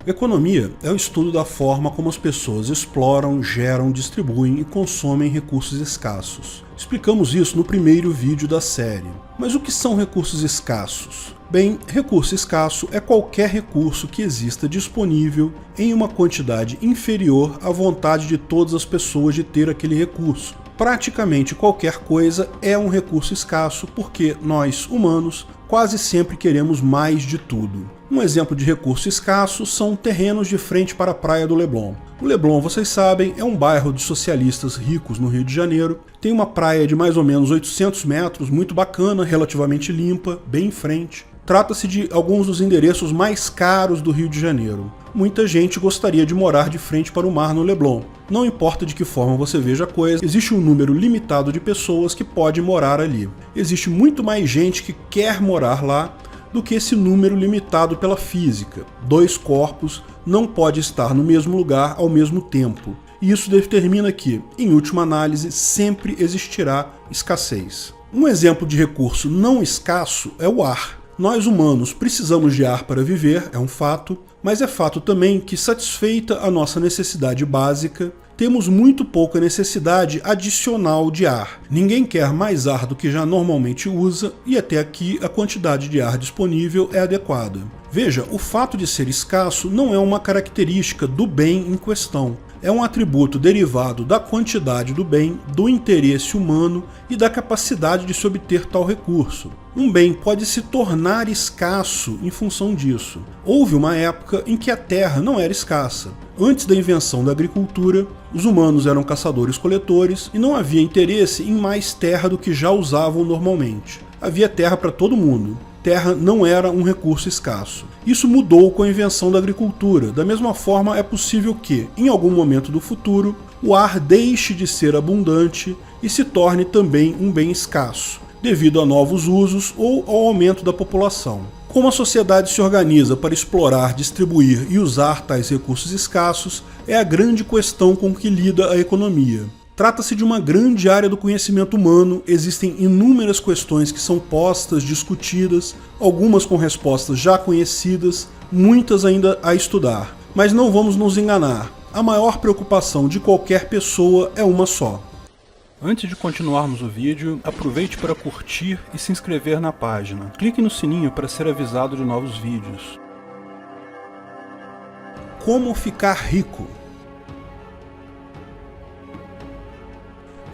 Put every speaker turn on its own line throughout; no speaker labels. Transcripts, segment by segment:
Economia é o estudo da forma como as pessoas exploram, geram, distribuem e consomem recursos escassos. Explicamos isso no primeiro vídeo da série. Mas o que são recursos escassos? Bem, recurso escasso é qualquer recurso que exista disponível em uma quantidade inferior à vontade de todas as pessoas de ter aquele recurso. Praticamente qualquer coisa é um recurso escasso porque nós, humanos, quase sempre queremos mais de tudo. Um exemplo de recurso escasso são terrenos de frente para a praia do Leblon. O Leblon, vocês sabem, é um bairro de socialistas ricos no Rio de Janeiro. Tem uma praia de mais ou menos 800 metros, muito bacana, relativamente limpa, bem em frente. Trata-se de alguns dos endereços mais caros do Rio de Janeiro. Muita gente gostaria de morar de frente para o mar no Leblon. Não importa de que forma você veja a coisa, existe um número limitado de pessoas que pode morar ali. Existe muito mais gente que quer morar lá do que esse número limitado pela física. Dois corpos não podem estar no mesmo lugar ao mesmo tempo. E isso determina que, em última análise, sempre existirá escassez. Um exemplo de recurso não escasso é o ar. Nós humanos precisamos de ar para viver, é um fato, mas é fato também que, satisfeita a nossa necessidade básica, temos muito pouca necessidade adicional de ar. Ninguém quer mais ar do que já normalmente usa e até aqui a quantidade de ar disponível é adequada. Veja, o fato de ser escasso não é uma característica do bem em questão. É um atributo derivado da quantidade do bem, do interesse humano e da capacidade de se obter tal recurso. Um bem pode se tornar escasso em função disso. Houve uma época em que a terra não era escassa. Antes da invenção da agricultura, os humanos eram caçadores-coletores e não havia interesse em mais terra do que já usavam normalmente. Havia terra para todo mundo. Terra não era um recurso escasso. Isso mudou com a invenção da agricultura. Da mesma forma, é possível que, em algum momento do futuro, o ar deixe de ser abundante e se torne também um bem escasso, devido a novos usos ou ao aumento da população. Como a sociedade se organiza para explorar, distribuir e usar tais recursos escassos é a grande questão com que lida a economia. Trata-se de uma grande área do conhecimento humano, existem inúmeras questões que são postas, discutidas, algumas com respostas já conhecidas, muitas ainda a estudar. Mas não vamos nos enganar, a maior preocupação de qualquer pessoa é uma só. Antes de continuarmos o vídeo, aproveite para curtir e se inscrever na página. Clique no sininho para ser avisado de novos vídeos. Como ficar rico?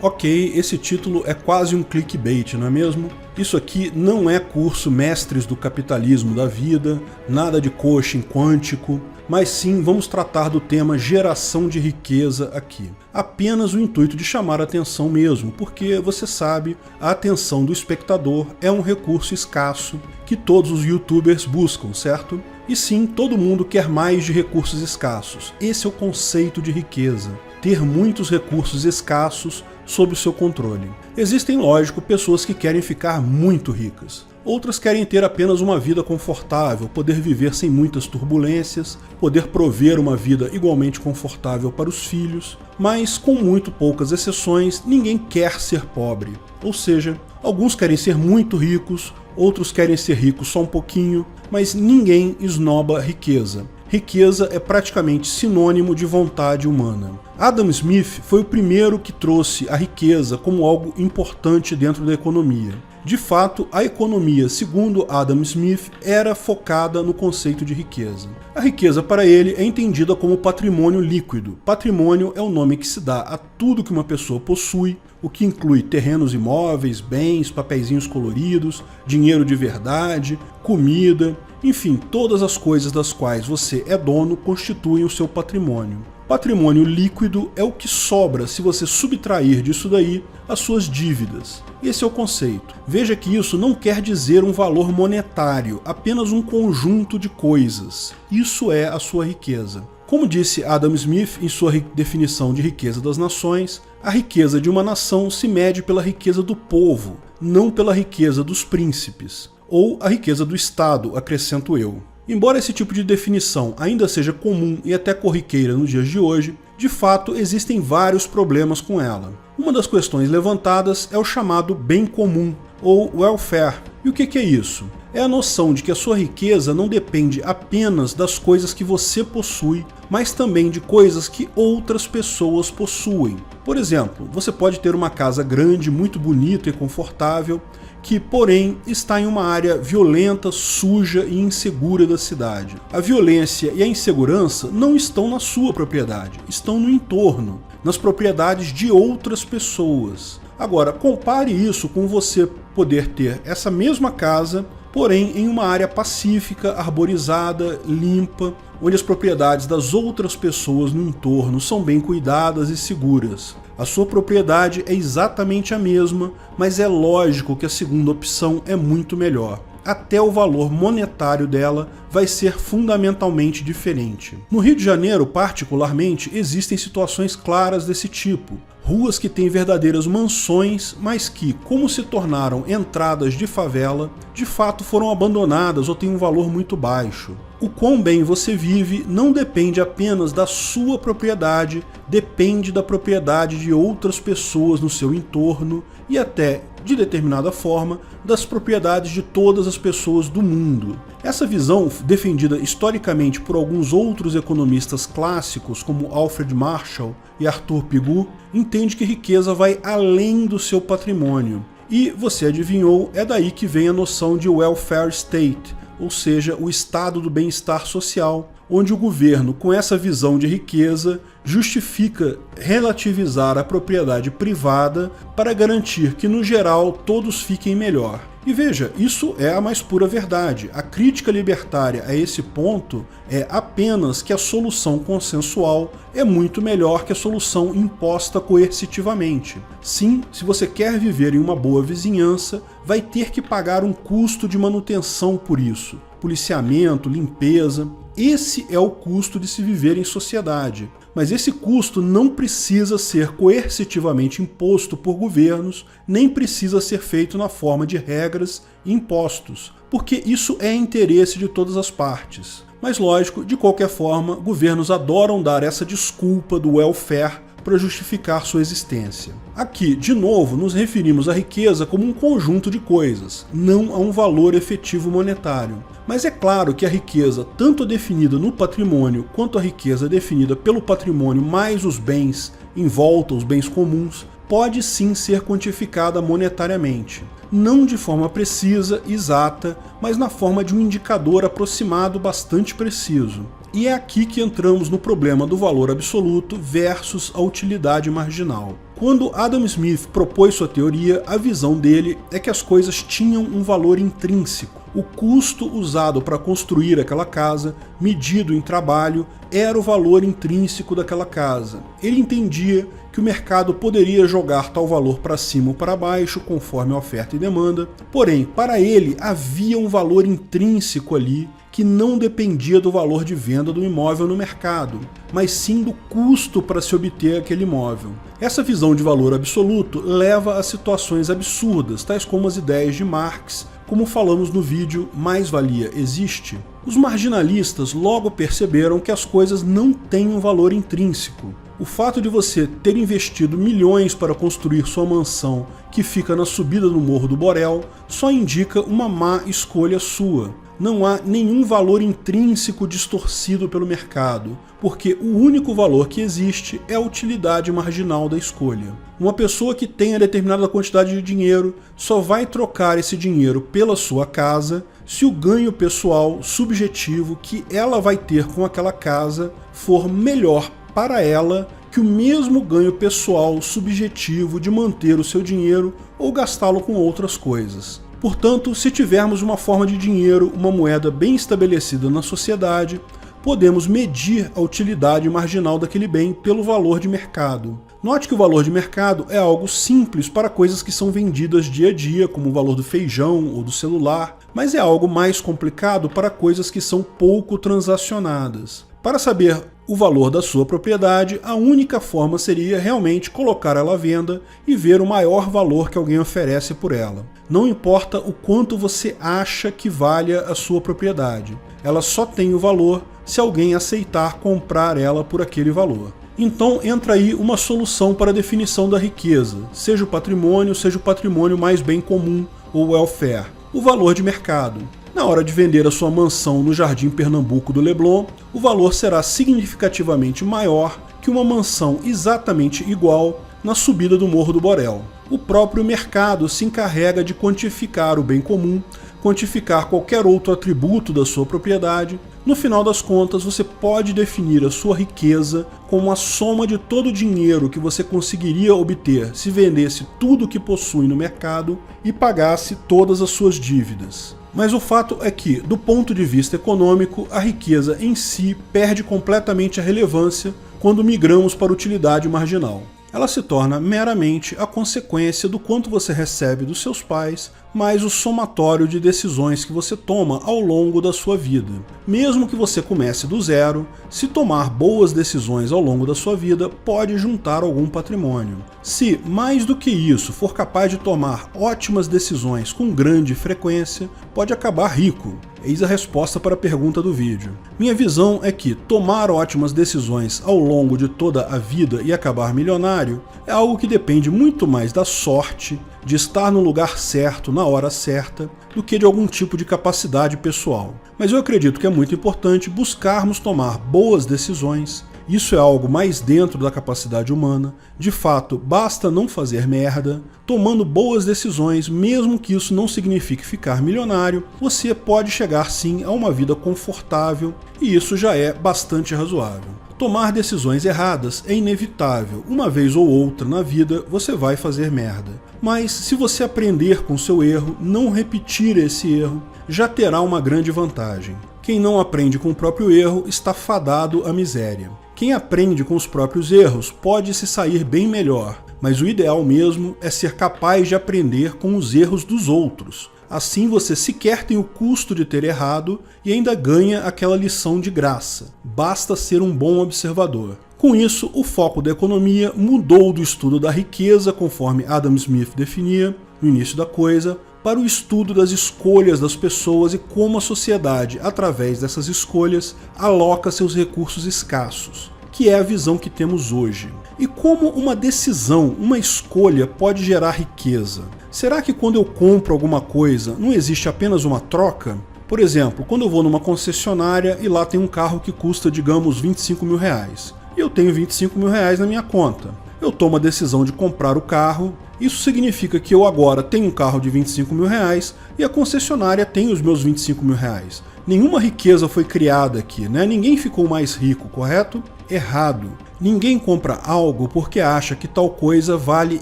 Ok, esse título é quase um clickbait, não é mesmo? Isso aqui não é curso Mestres do Capitalismo da Vida, nada de coaching quântico, mas sim vamos tratar do tema geração de riqueza aqui. Apenas o intuito de chamar a atenção mesmo, porque você sabe, a atenção do espectador é um recurso escasso que todos os youtubers buscam, certo? E sim, todo mundo quer mais de recursos escassos. Esse é o conceito de riqueza. Ter muitos recursos escassos sob o seu controle. Existem, lógico, pessoas que querem ficar muito ricas. Outras querem ter apenas uma vida confortável, poder viver sem muitas turbulências, poder prover uma vida igualmente confortável para os filhos, mas com muito poucas exceções, ninguém quer ser pobre. Ou seja, alguns querem ser muito ricos, outros querem ser ricos só um pouquinho, mas ninguém esnoba riqueza. Riqueza é praticamente sinônimo de vontade humana. Adam Smith foi o primeiro que trouxe a riqueza como algo importante dentro da economia. De fato, a economia, segundo Adam Smith, era focada no conceito de riqueza. A riqueza para ele é entendida como patrimônio líquido. Patrimônio é o nome que se dá a tudo que uma pessoa possui, o que inclui terrenos imóveis, bens, papeizinhos coloridos, dinheiro de verdade, comida, enfim, todas as coisas das quais você é dono constituem o seu patrimônio. Patrimônio líquido é o que sobra se você subtrair disso daí as suas dívidas. Esse é o conceito. Veja que isso não quer dizer um valor monetário, apenas um conjunto de coisas. Isso é a sua riqueza. Como disse Adam Smith em sua definição de riqueza das nações, a riqueza de uma nação se mede pela riqueza do povo, não pela riqueza dos príncipes. Ou a riqueza do Estado, acrescento eu. Embora esse tipo de definição ainda seja comum e até corriqueira nos dias de hoje, de fato existem vários problemas com ela. Uma das questões levantadas é o chamado bem comum, ou welfare. E o que é isso? é a noção de que a sua riqueza não depende apenas das coisas que você possui, mas também de coisas que outras pessoas possuem. Por exemplo, você pode ter uma casa grande, muito bonita e confortável, que, porém, está em uma área violenta, suja e insegura da cidade. A violência e a insegurança não estão na sua propriedade, estão no entorno, nas propriedades de outras pessoas. Agora, compare isso com você poder ter essa mesma casa, porém em uma área pacífica, arborizada, limpa, onde as propriedades das outras pessoas no entorno são bem cuidadas e seguras. A sua propriedade é exatamente a mesma, mas é lógico que a segunda opção é muito melhor. Até o valor monetário dela vai ser fundamentalmente diferente. No Rio de Janeiro, particularmente, existem situações claras desse tipo. Ruas que têm verdadeiras mansões, mas que, como se tornaram entradas de favela, de fato foram abandonadas ou têm um valor muito baixo. O quão bem você vive não depende apenas da sua propriedade, depende da propriedade de outras pessoas no seu entorno e até, de determinada forma, das propriedades de todas as pessoas do mundo. Essa visão, defendida historicamente por alguns outros economistas clássicos, como Alfred Marshall e Arthur Pigou, entende que riqueza vai além do seu patrimônio. E, você adivinhou, é daí que vem a noção de welfare state, ou seja, o estado do bem-estar social, onde o governo, com essa visão de riqueza, justifica relativizar a propriedade privada para garantir que, no geral, todos fiquem melhor. E veja, isso é a mais pura verdade. A crítica libertária a esse ponto é apenas que a solução consensual é muito melhor que a solução imposta coercitivamente. Sim, se você quer viver em uma boa vizinhança, vai ter que pagar um custo de manutenção por isso. Policiamento, limpeza. Esse é o custo de se viver em sociedade. Mas esse custo não precisa ser coercitivamente imposto por governos, nem precisa ser feito na forma de regras e impostos, porque isso é interesse de todas as partes. Mas lógico, de qualquer forma, governos adoram dar essa desculpa do welfare para justificar sua existência. Aqui, de novo, nos referimos à riqueza como um conjunto de coisas, não a um valor efetivo monetário. Mas é claro que a riqueza, tanto a definida no patrimônio, quanto a riqueza definida pelo patrimônio mais os bens em volta, os bens comuns, pode sim ser quantificada monetariamente. Não de forma precisa, exata, mas na forma de um indicador aproximado bastante preciso. E é aqui que entramos no problema do valor absoluto versus a utilidade marginal. Quando Adam Smith propôs sua teoria, a visão dele é que as coisas tinham um valor intrínseco. O custo usado para construir aquela casa, medido em trabalho, era o valor intrínseco daquela casa. Ele entendia que o mercado poderia jogar tal valor para cima ou para baixo, conforme a oferta e demanda, porém, para ele havia um valor intrínseco ali que não dependia do valor de venda do imóvel no mercado, mas sim do custo para se obter aquele imóvel. Essa visão de valor absoluto leva a situações absurdas, tais como as ideias de Marx, como falamos no vídeo Mais-Valia Existe. Os marginalistas logo perceberam que as coisas não têm um valor intrínseco. O fato de você ter investido milhões para construir sua mansão que fica na subida do Morro do Borel só indica uma má escolha sua. Não há nenhum valor intrínseco distorcido pelo mercado, porque o único valor que existe é a utilidade marginal da escolha. Uma pessoa que tenha determinada quantidade de dinheiro só vai trocar esse dinheiro pela sua casa se o ganho pessoal subjetivo que ela vai ter com aquela casa for melhor para ela que o mesmo ganho pessoal subjetivo de manter o seu dinheiro ou gastá-lo com outras coisas. Portanto, se tivermos uma forma de dinheiro, uma moeda bem estabelecida na sociedade, podemos medir a utilidade marginal daquele bem pelo valor de mercado. Note que o valor de mercado é algo simples para coisas que são vendidas dia a dia, como o valor do feijão ou do celular, mas é algo mais complicado para coisas que são pouco transacionadas. Para saber o valor da sua propriedade, a única forma seria realmente colocar ela à venda e ver o maior valor que alguém oferece por ela. Não importa o quanto você acha que valha a sua propriedade, ela só tem o valor se alguém aceitar comprar ela por aquele valor. Então entra aí uma solução para a definição da riqueza, seja o patrimônio mais bem comum ou welfare. O valor de mercado. Na hora de vender a sua mansão no Jardim Pernambuco do Leblon, o valor será significativamente maior que uma mansão exatamente igual na subida do Morro do Borel. O próprio mercado se encarrega de quantificar o bem comum, quantificar qualquer outro atributo da sua propriedade. No final das contas, você pode definir a sua riqueza como a soma de todo o dinheiro que você conseguiria obter se vendesse tudo o que possui no mercado e pagasse todas as suas dívidas. Mas o fato é que, do ponto de vista econômico, a riqueza em si perde completamente a relevância quando migramos para a utilidade marginal. Ela se torna meramente a consequência do quanto você recebe dos seus pais, mais o somatório de decisões que você toma ao longo da sua vida. Mesmo que você comece do zero, se tomar boas decisões ao longo da sua vida, pode juntar algum patrimônio. Se, mais do que isso, for capaz de tomar ótimas decisões com grande frequência, pode acabar rico. Eis a resposta para a pergunta do vídeo. Minha visão é que tomar ótimas decisões ao longo de toda a vida e acabar milionário é algo que depende muito mais da sorte, de estar no lugar certo, na hora certa, do que de algum tipo de capacidade pessoal. Mas eu acredito que é muito importante buscarmos tomar boas decisões. Isso é algo mais dentro da capacidade humana. De fato, basta não fazer merda. Tomando boas decisões, mesmo que isso não signifique ficar milionário, você pode chegar sim a uma vida confortável, e isso já é bastante razoável. Tomar decisões erradas é inevitável. Uma vez ou outra na vida você vai fazer merda. Mas se você aprender com seu erro, não repetir esse erro, já terá uma grande vantagem. Quem não aprende com o próprio erro está fadado à miséria. Quem aprende com os próprios erros pode se sair bem melhor, mas o ideal mesmo é ser capaz de aprender com os erros dos outros. Assim você sequer tem o custo de ter errado e ainda ganha aquela lição de graça. Basta ser um bom observador. Com isso, o foco da economia mudou do estudo da riqueza, conforme Adam Smith definia no início da coisa, para o estudo das escolhas das pessoas e como a sociedade, através dessas escolhas, aloca seus recursos escassos, que é a visão que temos hoje. E como uma decisão, uma escolha pode gerar riqueza? Será que quando eu compro alguma coisa, não existe apenas uma troca? Por exemplo, quando eu vou numa concessionária e lá tem um carro que custa, digamos, 25 mil reais. E eu tenho 25 mil reais na minha conta. Eu tomo a decisão de comprar o carro. Isso significa que eu agora tenho um carro de 25 mil reais e a concessionária tem os meus 25 mil reais. Nenhuma riqueza foi criada aqui, né? Ninguém ficou mais rico, correto? Errado. Ninguém compra algo porque acha que tal coisa vale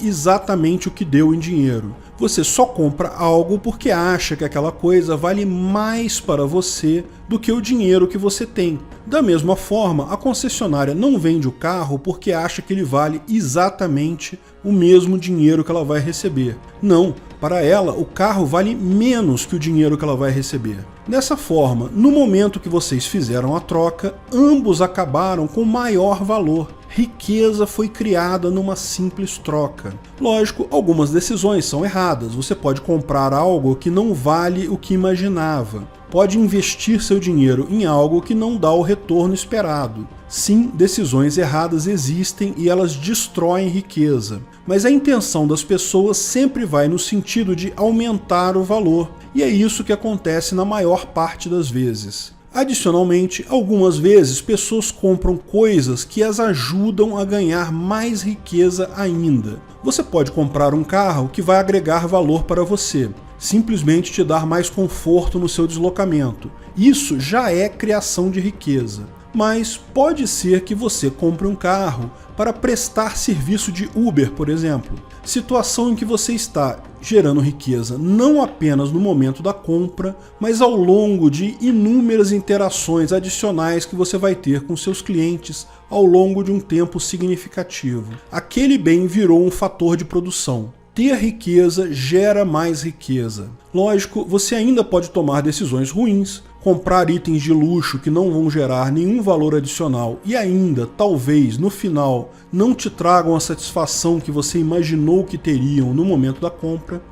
exatamente o que deu em dinheiro. Você só compra algo porque acha que aquela coisa vale mais para você do que o dinheiro que você tem. Da mesma forma, a concessionária não vende o carro porque acha que ele vale exatamente o mesmo dinheiro que ela vai receber. Não, para ela o carro vale menos que o dinheiro que ela vai receber. Dessa forma, no momento que vocês fizeram a troca, ambos acabaram com maior valor. Riqueza foi criada numa simples troca. Lógico, algumas decisões são erradas. Você pode comprar algo que não vale o que imaginava. Pode investir seu dinheiro em algo que não dá o retorno esperado. Sim, decisões erradas existem e elas destroem riqueza. Mas a intenção das pessoas sempre vai no sentido de aumentar o valor. E é isso que acontece na maior parte das vezes. Adicionalmente, algumas vezes pessoas compram coisas que as ajudam a ganhar mais riqueza ainda. Você pode comprar um carro que vai agregar valor para você, simplesmente te dar mais conforto no seu deslocamento. Isso já é criação de riqueza. Mas pode ser que você compre um carro para prestar serviço de Uber, por exemplo. Situação em que você está gerando riqueza não apenas no momento da compra, mas ao longo de inúmeras interações adicionais que você vai ter com seus clientes ao longo de um tempo significativo. Aquele bem virou um fator de produção. Ter riqueza gera mais riqueza. Lógico, você ainda pode tomar decisões ruins, comprar itens de luxo que não vão gerar nenhum valor adicional e ainda, talvez, no final, não te tragam a satisfação que você imaginou que teriam no momento da compra.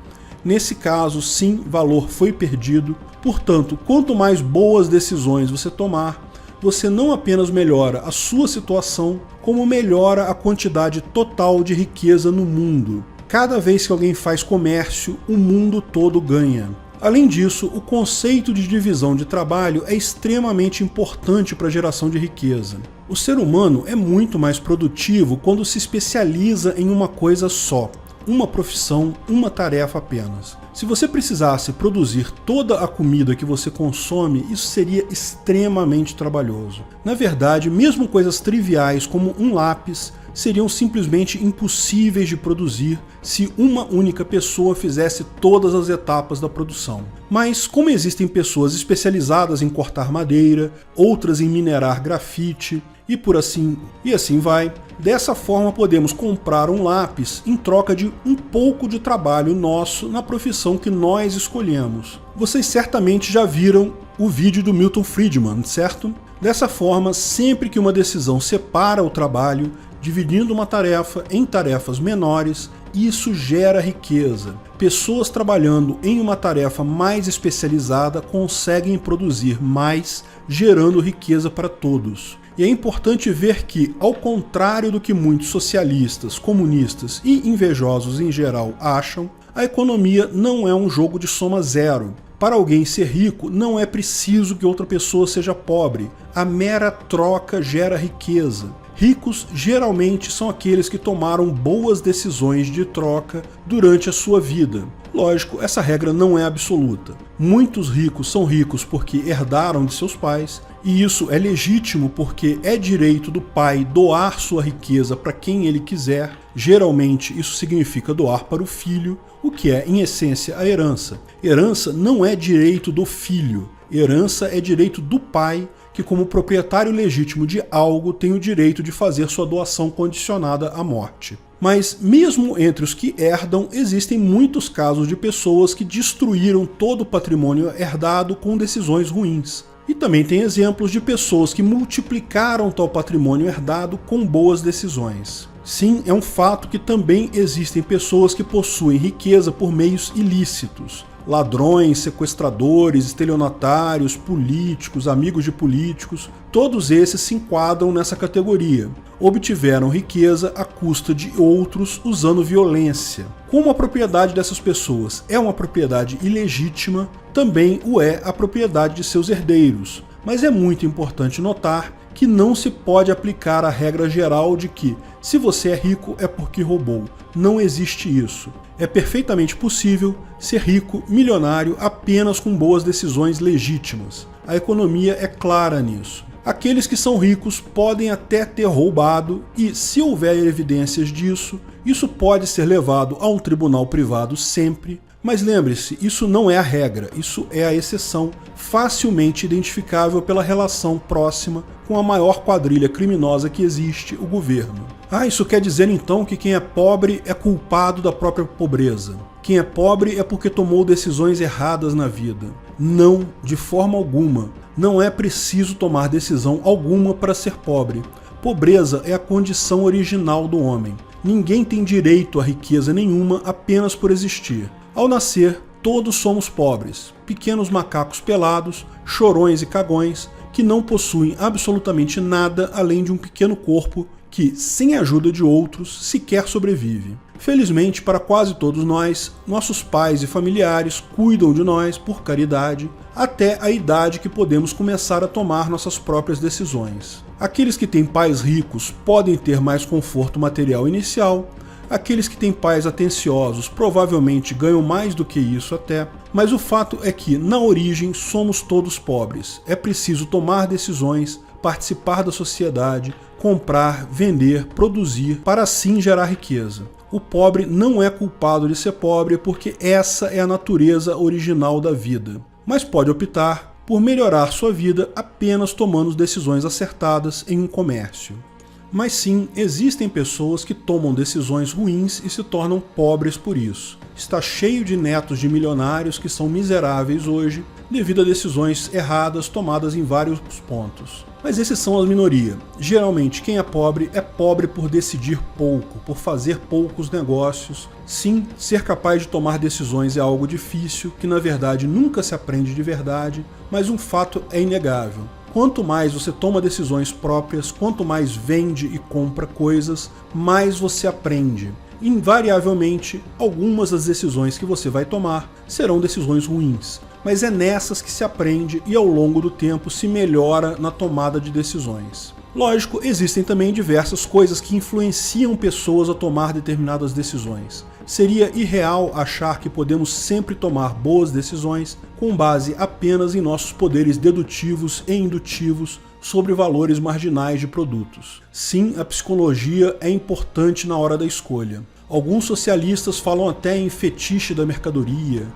Nesse caso, sim, valor foi perdido. Portanto, quanto mais boas decisões você tomar, você não apenas melhora a sua situação, como melhora a quantidade total de riqueza no mundo. Cada vez que alguém faz comércio, o mundo todo ganha. Além disso, o conceito de divisão de trabalho é extremamente importante para a geração de riqueza. O ser humano é muito mais produtivo quando se especializa em uma coisa só, uma profissão, uma tarefa apenas. Se você precisasse produzir toda a comida que você consome, isso seria extremamente trabalhoso. Na verdade, mesmo coisas triviais como um lápis seriam simplesmente impossíveis de produzir se uma única pessoa fizesse todas as etapas da produção. Mas como existem pessoas especializadas em cortar madeira, outras em minerar grafite, e assim vai, dessa forma podemos comprar um lápis em troca de um pouco de trabalho nosso na profissão que nós escolhemos. Vocês certamente já viram o vídeo do Milton Friedman, certo? Dessa forma, sempre que uma decisão separa o trabalho, dividindo uma tarefa em tarefas menores, isso gera riqueza. Pessoas trabalhando em uma tarefa mais especializada conseguem produzir mais, gerando riqueza para todos. E é importante ver que, ao contrário do que muitos socialistas, comunistas e invejosos em geral acham, a economia não é um jogo de soma zero. Para alguém ser rico, não é preciso que outra pessoa seja pobre. A mera troca gera riqueza. Ricos geralmente são aqueles que tomaram boas decisões de troca durante a sua vida. Lógico, essa regra não é absoluta. Muitos ricos são ricos porque herdaram de seus pais, e isso é legítimo porque é direito do pai doar sua riqueza para quem ele quiser. Geralmente isso significa doar para o filho, o que é, em essência, a herança. Herança não é direito do filho, herança é direito do pai, que como proprietário legítimo de algo tem o direito de fazer sua doação condicionada à morte. Mas mesmo entre os que herdam, existem muitos casos de pessoas que destruíram todo o patrimônio herdado com decisões ruins. E também tem exemplos de pessoas que multiplicaram tal patrimônio herdado com boas decisões. Sim, é um fato que também existem pessoas que possuem riqueza por meios ilícitos. Ladrões, sequestradores, estelionatários, políticos, amigos de políticos, todos esses se enquadram nessa categoria. Obtiveram riqueza à custa de outros usando violência. Como a propriedade dessas pessoas é uma propriedade ilegítima, também o é a propriedade de seus herdeiros. Mas é muito importante notar que não se pode aplicar a regra geral de que, se você é rico, é porque roubou. Não existe isso. É perfeitamente possível ser rico, milionário, apenas com boas decisões legítimas. A economia é clara nisso. Aqueles que são ricos podem até ter roubado e, se houver evidências disso, isso pode ser levado a um tribunal privado sempre. Mas lembre-se, isso não é a regra, isso é a exceção, facilmente identificável pela relação próxima com a maior quadrilha criminosa que existe, o governo. Isso quer dizer então que quem é pobre é culpado da própria pobreza. Quem é pobre é porque tomou decisões erradas na vida. Não, de forma alguma. Não é preciso tomar decisão alguma para ser pobre. Pobreza é a condição original do homem. Ninguém tem direito a riqueza nenhuma apenas por existir. Ao nascer, todos somos pobres, pequenos macacos pelados, chorões e cagões, que não possuem absolutamente nada além de um pequeno corpo que, sem a ajuda de outros, sequer sobrevive. Felizmente, para quase todos nós, nossos pais e familiares cuidam de nós por caridade, até a idade que podemos começar a tomar nossas próprias decisões. Aqueles que têm pais ricos podem ter mais conforto material inicial. Aqueles que têm pais atenciosos provavelmente ganham mais do que isso até, mas o fato é que, na origem, somos todos pobres. É preciso tomar decisões, participar da sociedade, comprar, vender, produzir, para assim gerar riqueza. O pobre não é culpado de ser pobre porque essa é a natureza original da vida, mas pode optar por melhorar sua vida apenas tomando decisões acertadas em um comércio. Mas sim, existem pessoas que tomam decisões ruins e se tornam pobres por isso. Está cheio de netos de milionários que são miseráveis hoje devido a decisões erradas tomadas em vários pontos. Mas esses são a minoria. Geralmente quem é pobre por decidir pouco, por fazer poucos negócios. Sim, ser capaz de tomar decisões é algo difícil, que na verdade nunca se aprende de verdade, mas um fato é inegável. Quanto mais você toma decisões próprias, quanto mais vende e compra coisas, mais você aprende. Invariavelmente, algumas das decisões que você vai tomar serão decisões ruins, mas é nessas que se aprende e ao longo do tempo se melhora na tomada de decisões. Lógico, existem também diversas coisas que influenciam pessoas a tomar determinadas decisões. Seria irreal achar que podemos sempre tomar boas decisões com base apenas em nossos poderes dedutivos e indutivos sobre valores marginais de produtos. Sim, a psicologia é importante na hora da escolha. Alguns socialistas falam até em fetiche da mercadoria.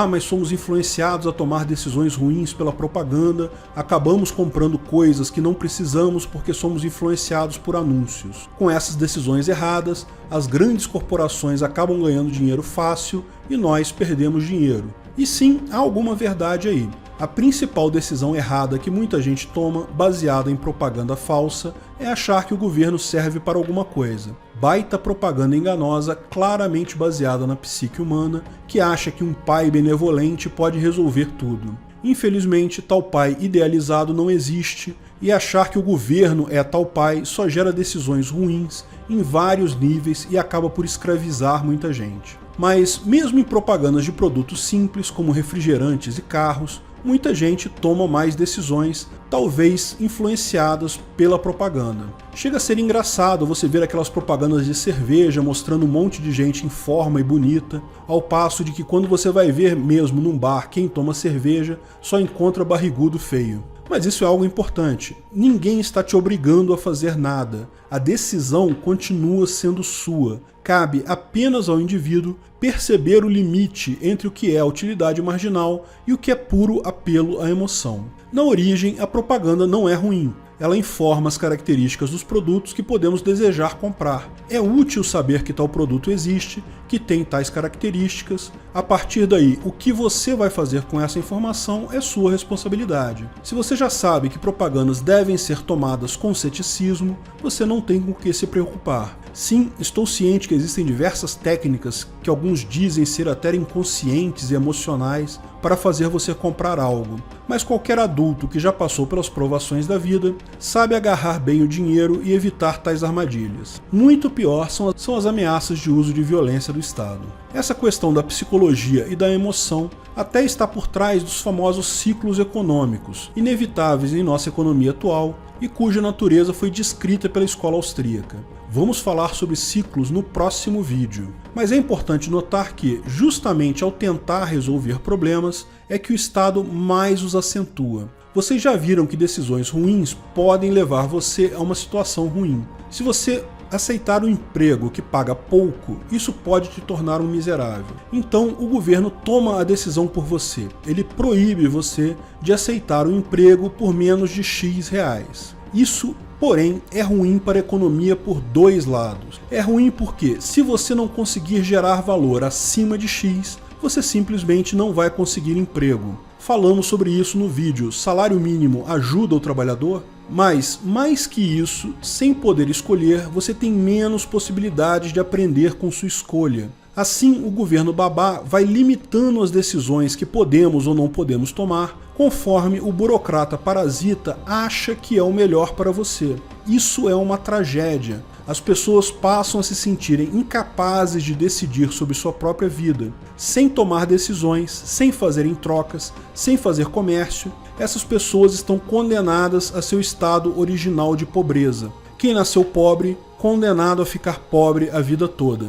Mas somos influenciados a tomar decisões ruins pela propaganda, acabamos comprando coisas que não precisamos porque somos influenciados por anúncios. Com essas decisões erradas, as grandes corporações acabam ganhando dinheiro fácil e nós perdemos dinheiro. E sim, há alguma verdade aí. A principal decisão errada que muita gente toma, baseada em propaganda falsa, é achar que o governo serve para alguma coisa. Baita propaganda enganosa, claramente baseada na psique humana, que acha que um pai benevolente pode resolver tudo. Infelizmente, tal pai idealizado não existe, e achar que o governo é tal pai só gera decisões ruins em vários níveis e acaba por escravizar muita gente. Mas, mesmo em propagandas de produtos simples, como refrigerantes e carros, muita gente toma mais decisões, talvez influenciadas pela propaganda. Chega a ser engraçado você ver aquelas propagandas de cerveja mostrando um monte de gente em forma e bonita, ao passo de que quando você vai ver mesmo num bar quem toma cerveja, só encontra barrigudo feio. Mas isso é algo importante. Ninguém está te obrigando a fazer nada. A decisão continua sendo sua. Cabe apenas ao indivíduo perceber o limite entre o que é utilidade marginal e o que é puro apelo à emoção. Na origem, a propaganda não é ruim. Ela informa as características dos produtos que podemos desejar comprar. É útil saber que tal produto existe, que tem tais características. A partir daí, o que você vai fazer com essa informação é sua responsabilidade. Se você já sabe que propagandas devem ser tomadas com ceticismo, você não tem com o que se preocupar. Sim, estou ciente que existem diversas técnicas que alguns dizem ser até inconscientes e emocionais para fazer você comprar algo, mas qualquer adulto que já passou pelas provações da vida sabe agarrar bem o dinheiro e evitar tais armadilhas. Muito pior são as ameaças de uso de violência do Estado. Essa questão da psicologia e da emoção até está por trás dos famosos ciclos econômicos, inevitáveis em nossa economia atual e cuja natureza foi descrita pela escola austríaca. Vamos falar sobre ciclos no próximo vídeo, mas é importante notar que, justamente ao tentar resolver problemas, é que o Estado mais os acentua. Vocês já viram que decisões ruins podem levar você a uma situação ruim. Se você aceitar um emprego que paga pouco, isso pode te tornar um miserável. Então o governo toma a decisão por você. Ele proíbe você de aceitar um emprego por menos de X reais. Isso, porém, é ruim para a economia por dois lados. É ruim porque, se você não conseguir gerar valor acima de X, você simplesmente não vai conseguir emprego. Falamos sobre isso no vídeo Salário Mínimo Ajuda o Trabalhador? Mas, mais que isso, sem poder escolher, você tem menos possibilidades de aprender com sua escolha. Assim, o governo babá vai limitando as decisões que podemos ou não podemos tomar, conforme o burocrata parasita acha que é o melhor para você. Isso é uma tragédia. As pessoas passam a se sentirem incapazes de decidir sobre sua própria vida. Sem tomar decisões, sem fazerem trocas, sem fazer comércio, essas pessoas estão condenadas a seu estado original de pobreza. Quem nasceu pobre, condenado a ficar pobre a vida toda.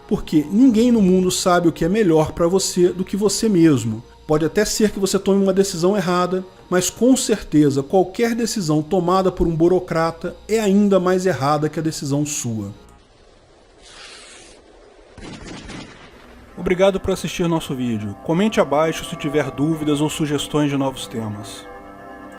Porque ninguém no mundo sabe o que é melhor para você do que você mesmo. Pode até ser que você tome uma decisão errada, mas com certeza qualquer decisão tomada por um burocrata é ainda mais errada que a decisão sua. Obrigado por assistir nosso vídeo. Comente abaixo se tiver dúvidas ou sugestões de novos temas.